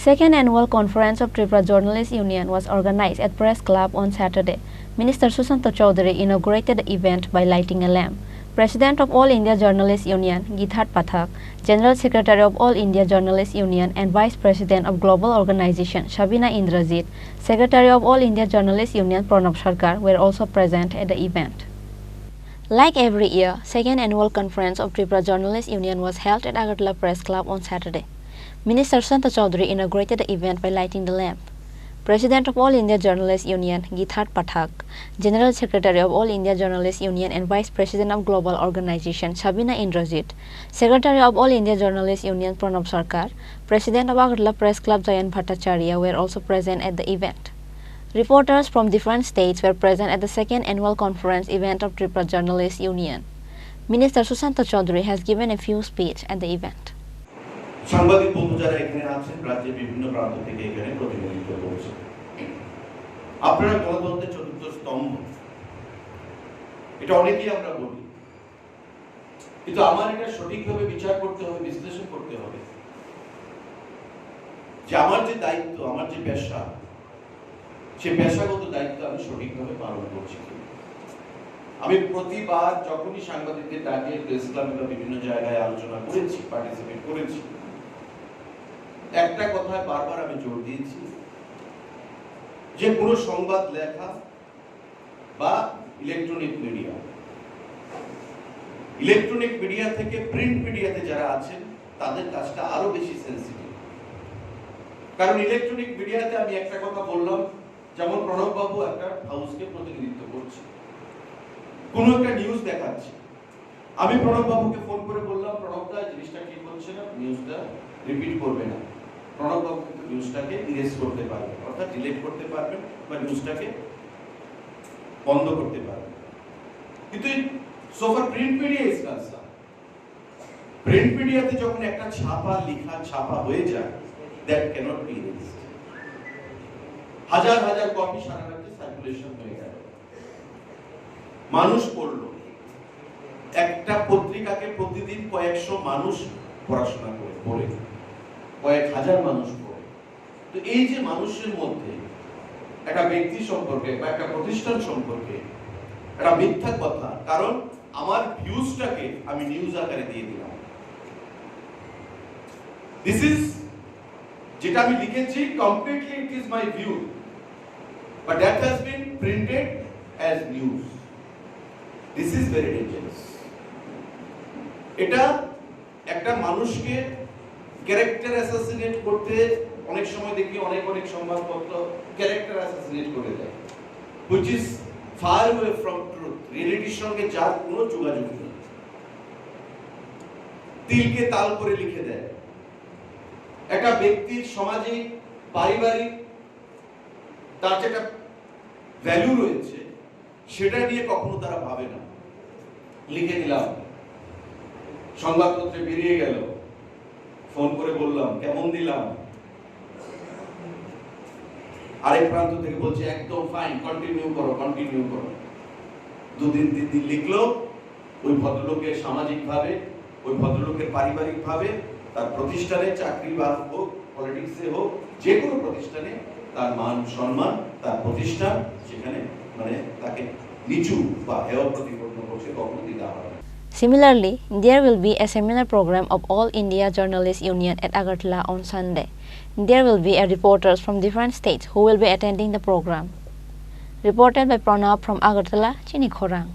Second annual conference of Tripura Journalists Union was organized at Press Club on Saturday. Minister Sushanta Chaudhary inaugurated the event by lighting a lamp. President of All India Journalists Union, Githat Pathak, General Secretary of All India Journalists Union and Vice President of Global Organization, Shabina Indrajit, Secretary of All India Journalists Union, Pranab Sarkar, were also present at the event. Like every year, second annual conference of Tripura Journalists Union was held at Agartala Press Club on Saturday. Minister Sushanta Chaudhary inaugurated the event by lighting the lamp. President of All India Journalists Union, Githat Pathak, General Secretary of All India Journalists Union and Vice President of Global Organization, Shabina Indrajit, Secretary of All India Journalists Union, Pranab Sarkar, President of Agartala Press Club, Jayan Bhattacharya, were also present at the event. Reporters from different states were present at the second annual conference event of Tripura Journalists Union. Minister Sushanta Chaudhary has given a few speeches at the event. সাংবাদিক বন্ধু যারা এখানে আছেন রাজ্যের বিভিন্ন প্রান্ত থেকে এখানে প্রতিনিধিত্ব করছেন, আপনারা গণতন্ত্রের চতুর্থ স্তম্ভ, এটা অনেকেই আমরা বলি, কিন্তু আমার এটা সঠিকভাবে বিচার করতে হবে, বিশ্লেষণ করতে হবে যে আমার যে দায়িত্ব, আমার যে পেশা, সেই পেশাগত দায়িত্ব আমি সঠিকভাবে পালন করছি। আমি প্রতিবার যখনই সাংবাদিকদের ডাকে প্রেস ক্লাবে বা বিভিন্ন জায়গায় আলোচনা করেছি, পার্টিসিপেট করেছি, একটা কথায় বারবার আমি জোর দিয়েছি যে কোনো সংবাদ লেখা বা ইলেকট্রনিক মিডিয়া থেকে প্রিন্ট মিডিয়াতে যারা আছেন তাদের কাজটা আরো বেশি সেন্সিটিভ। কারণ ইলেকট্রনিক মিডিয়াতে আমি একটা কথা বললাম, যেমন প্রণব বাবু একটা হাউসকে প্রতিনিধিত্ব করছে, কোনো একটা নিউজ দেখাচ্ছে, আমি প্রণব বাবুকে ফোন করে বললাম, প্রণব দা জিনিসটা ঠিক হচ্ছে না, নিউজটা রিপিট করবে না। প্রণব বাবু কিন্তু নিউজটাকে ইরেজ করতে পারবেন, অর্থাৎ ডিলিট করতে পারবেন বা নিউজটাকে বন্ধ করতে পারবেন। কিন্তু সোফার print media is concern, print মিডিয়াতে যখন একটা ছাপা হয়ে যায়, দ্যাট ক্যানট বি ইরেজড। হাজার হাজার কপি সারা রাজ্যে সার্কুলেশন হয়ে গেল, মানুষ পড়লো, একটা পত্রিকাকে প্রতিদিন কয়েকশো মানুষ পড়াশোনা করে, পড়ে কয়েক হাজার মানুষ পড়ে। তো এই যে মানুষের মধ্যে একটা ব্যক্তি সম্পর্কে বা একটা প্রতিষ্ঠান সম্পর্কে একটা মিথ্যা কথা, কারণ আমার ভিউজটাকে আমি নিউজ আকারে দিয়ে দিলাম, দিস ইজ, যেটা আমি লিখেছি completely it is my view, but that has been printed as news. This is very dangerous. এটা একটা মানুষকে ক্যারেক্টার অ্যাসাসিনেট করতে, অনেক সময় দেখি অনেক সংবাদপত্র ক্যারেক্টার অ্যাসাসিনেট করে দেয়, which is far away from truth. রিয়েলিটির সঙ্গে যার কোনো যোগাযোগ নেই, তিলকে তাল করে লিখে দেয়। একটা ব্যক্তির সামাজিক, পারিবারিক, তার যেটা ভ্যালু রয়েছে সেটা নিয়ে কখনো তারা ভাবে না। লিখে দিলাম, সংবাদপত্রে বেরিয়ে গেল, ফোন করে বললাম কেমন দিলাম, আরেক প্রান্ত থেকে বলছে একদম ফাইন, কন্টিনিউ করো। দুদিন তিন দিন লিখলো, ওই ভদ্রলোকের সামাজিক ভাবে, ওই ভদ্রলোকের পারিবারিক ভাবে, তার প্রতিষ্ঠানে, চাকরি বা হোক, পলিটিক্সে হোক, যে কোনো প্রতিষ্ঠানে তার মান সম্মান, তার প্রতিষ্ঠান সেখানে মানে তাকে নিচু বা হেয় প্রতিপন্ন করছে, কখনো দিতে হবে। Similarly, there will be a seminar program of All India Journalists Union at Agartala on Sunday. There will be reporters from different states who will be attending the program. Reported by Pranab from Agartala, Chini, Khorang.